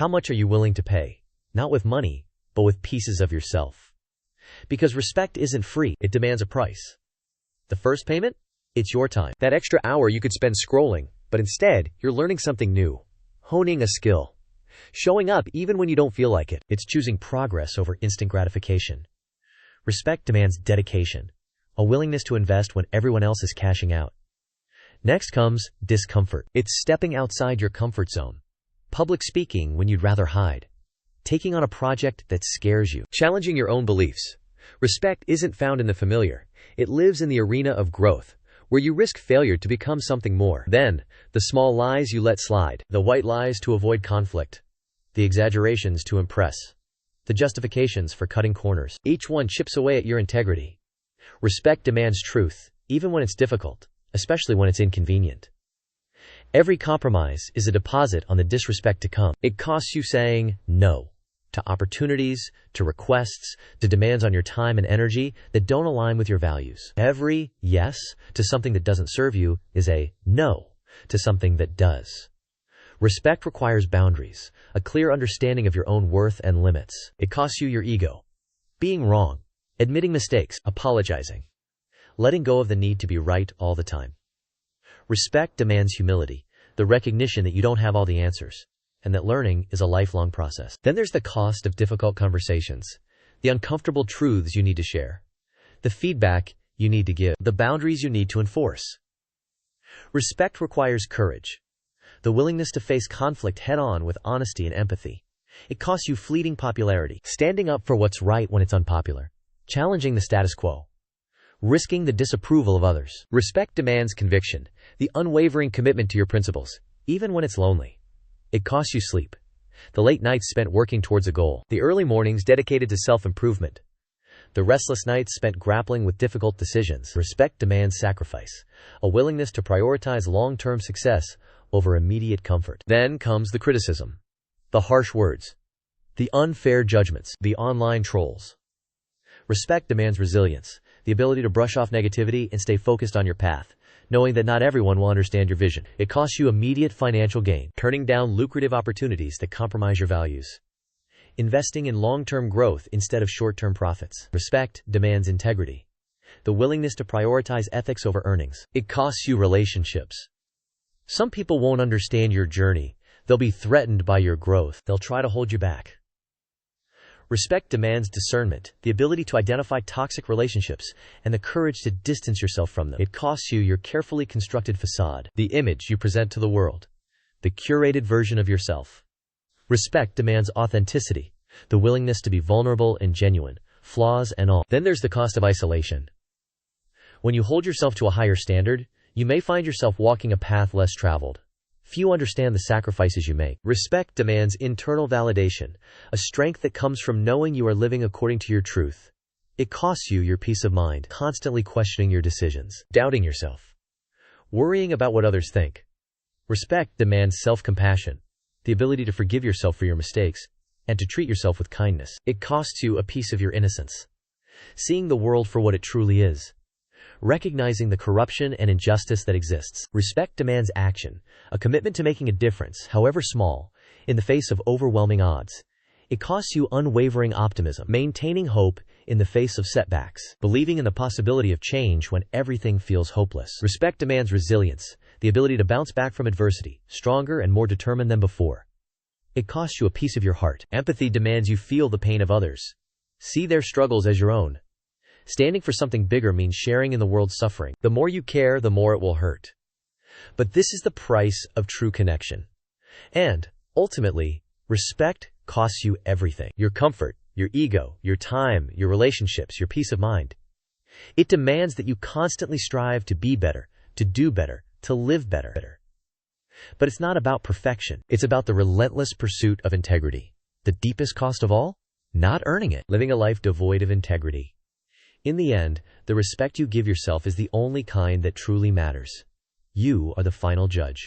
How much are you willing to pay? Not with money, but with pieces of yourself. Because respect isn't free, it demands a price. The first payment? It's your time. That extra hour you could spend scrolling, but instead, you're learning something new, honing a skill, showing up even when you don't feel like it. It's choosing progress over instant gratification. Respect demands dedication, a willingness to invest when everyone else is cashing out. Next comes discomfort. It's stepping outside your comfort zone. Public speaking when you'd rather hide. Taking on a project that scares you. Challenging your own beliefs. Respect isn't found in the familiar. It lives in the arena of growth, where you risk failure to become something more. Then, the small lies you let slide. The white lies to avoid conflict. The exaggerations to impress. The justifications for cutting corners. Each one chips away at your integrity. Respect demands truth, even when it's difficult, especially when it's inconvenient. Every compromise is a deposit on the disrespect to come. It costs you saying no to opportunities, to requests, to demands on your time and energy that don't align with your values. Every yes to something that doesn't serve you is a no to something that does. Respect requires boundaries, a clear understanding of your own worth and limits. It costs you your ego. Being wrong, admitting mistakes, apologizing, letting go of the need to be right all the time. Respect demands humility, the recognition that you don't have all the answers, and that learning is a lifelong process. Then there's the cost of difficult conversations, the uncomfortable truths you need to share, the feedback you need to give, the boundaries you need to enforce. Respect requires courage, the willingness to face conflict head-on with honesty and empathy. It costs you fleeting popularity, standing up for what's right when it's unpopular, challenging the status quo, risking the disapproval of others. Respect demands conviction, the unwavering commitment to your principles, even when it's lonely. It costs you sleep, the late nights spent working towards a goal, the early mornings dedicated to self-improvement, the restless nights spent grappling with difficult decisions. Respect demands sacrifice, a willingness to prioritize long-term success over immediate comfort. Then comes the criticism, the harsh words, the unfair judgments, the online trolls. Respect demands resilience, the ability to brush off negativity and stay focused on your path, knowing that not everyone will understand your vision. It costs you immediate financial gain, turning down lucrative opportunities that compromise your values, investing in long-term growth instead of short-term profits. Respect demands integrity, the willingness to prioritize ethics over earnings. It costs you relationships. Some people won't understand your journey. They'll be threatened by your growth. They'll try to hold you back. Respect demands discernment, the ability to identify toxic relationships, and the courage to distance yourself from them. It costs you your carefully constructed facade, the image you present to the world, the curated version of yourself. Respect demands authenticity, the willingness to be vulnerable and genuine, flaws and all. Then there's the cost of isolation. When you hold yourself to a higher standard, you may find yourself walking a path less traveled. Few understand the sacrifices you make. Respect demands internal validation, a strength that comes from knowing you are living according to your truth. It costs you your peace of mind, constantly questioning your decisions, doubting yourself, worrying about what others think. Respect demands self-compassion, the ability to forgive yourself for your mistakes, and to treat yourself with kindness. It costs you a piece of your innocence, seeing the world for what it truly is, recognizing the corruption and injustice that exists. Respect demands action, a commitment to making a difference, however small, in the face of overwhelming odds. It costs you unwavering optimism, maintaining hope in the face of setbacks, believing in the possibility of change when everything feels hopeless. Respect demands resilience, the ability to bounce back from adversity, stronger and more determined than before. It costs you a piece of your heart. Empathy demands you feel the pain of others, see their struggles as your own. Standing for something bigger means sharing in the world's suffering. The more you care, the more it will hurt. But this is the price of true connection. And, ultimately, respect costs you everything. Your comfort, your ego, your time, your relationships, your peace of mind. It demands that you constantly strive to be better, to do better, to live better. But it's not about perfection. It's about the relentless pursuit of integrity. The deepest cost of all? Not earning it. Living a life devoid of integrity. In the end, the respect you give yourself is the only kind that truly matters. You are the final judge.